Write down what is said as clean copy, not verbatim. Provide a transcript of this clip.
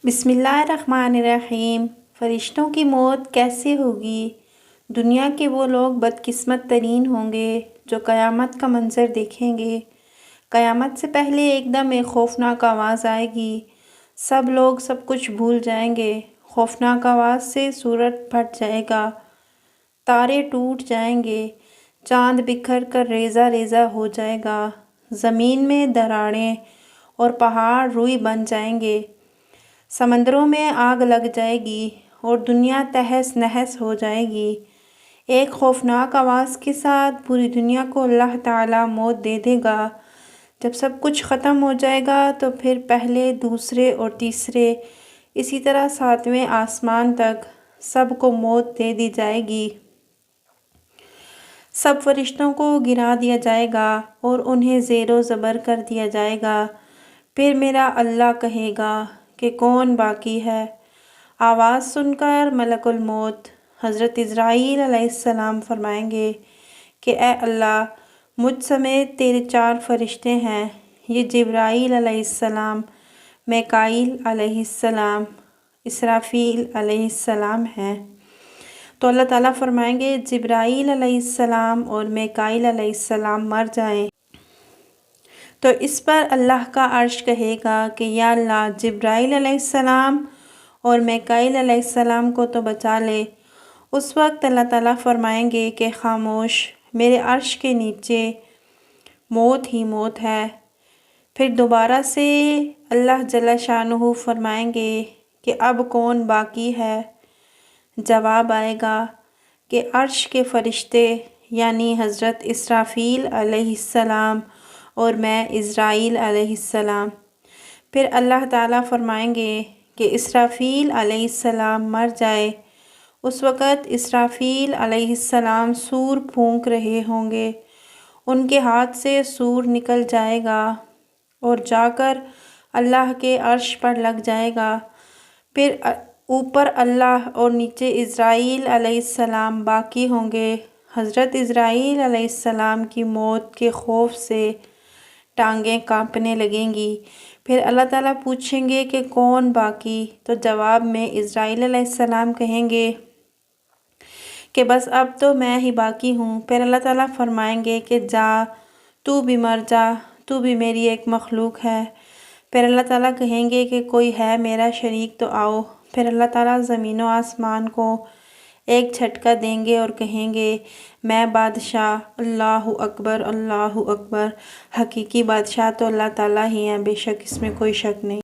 بسم اللہ الرحمن الرحیم۔ فرشتوں کی موت کیسے ہوگی؟ دنیا کے وہ لوگ بدقسمت ترین ہوں گے جو قیامت کا منظر دیکھیں گے۔ قیامت سے پہلے ایک دم ایک خوفناک آواز آئے گی، سب لوگ سب کچھ بھول جائیں گے۔ خوفناک آواز سے سورج پھٹ جائے گا، تارے ٹوٹ جائیں گے، چاند بکھر کر ریزہ ریزہ ہو جائے گا، زمین میں دراڑیں اور پہاڑ روئی بن جائیں گے، سمندروں میں آگ لگ جائے گی اور دنیا تہس نہس ہو جائے گی۔ ایک خوفناک آواز کے ساتھ پوری دنیا کو اللہ تعالیٰ موت دے دے گا۔ جب سب کچھ ختم ہو جائے گا تو پھر پہلے، دوسرے اور تیسرے، اسی طرح ساتویں آسمان تک سب کو موت دے دی جائے گی۔ سب فرشتوں کو گرا دیا جائے گا اور انہیں زیر و زبر کر دیا جائے گا۔ پھر میرا اللہ کہے گا کہ کون باقی ہے؟ آواز سن کر ملک الموت حضرت عزرائیل علیہ السلام فرمائیں گے کہ اے اللہ، مجھ سمیت تیرے 4 فرشتے ہیں، یہ جبرائیل علیہ السلام، میکائیل علیہ السلام، اسرافیل علیہ السلام ہیں۔ تو اللہ تعالیٰ فرمائیں گے جبرائیل علیہ السلام اور میکائیل علیہ السلام مر جائیں۔ تو اس پر اللہ کا عرش کہے گا کہ یا اللہ، جبرائیل علیہ السلام اور میکائیل علیہ السلام کو تو بچا لے۔ اس وقت اللہ تعالیٰ فرمائیں گے کہ خاموش، میرے عرش کے نیچے موت ہی موت ہے۔ پھر دوبارہ سے اللہ جل شانہ فرمائیں گے کہ اب کون باقی ہے؟ جواب آئے گا کہ عرش کے فرشتے یعنی حضرت اسرافیل علیہ السلام اور میں عزرائیل علیہ السلام۔ پھر اللہ تعالیٰ فرمائیں گے کہ اسرافیل علیہ السلام مر جائے۔ اس وقت اسرافیل علیہ السلام سور پھونک رہے ہوں گے، ان کے ہاتھ سے سور نکل جائے گا اور جا کر اللہ کے عرش پر لگ جائے گا۔ پھر اوپر اللہ اور نیچے عزرائیل علیہ السلام باقی ہوں گے۔ حضرت عزرائیل علیہ السلام کی موت کے خوف سے ٹانگیں کانپنے لگیں گی۔ پھر اللہ تعالیٰ پوچھیں گے کہ کون باقی؟ تو جواب میں عزرائیل علیہ السلام کہیں گے کہ بس اب تو میں ہی باقی ہوں۔ پھر اللہ تعالیٰ فرمائیں گے کہ جا، تو بھی مر جا، تو بھی میری ایک مخلوق ہے۔ پھر اللہ تعالیٰ کہیں گے کہ کوئی ہے میرا شریک تو آؤ۔ پھر اللہ تعالیٰ زمین و آسمان کو ایک جھٹکا دیں گے اور کہیں گے میں بادشاہ، اللہ اکبر، اللہ اکبر۔ حقیقی بادشاہ تو اللہ تعالیٰ ہی ہیں، بے شک اس میں کوئی شک نہیں۔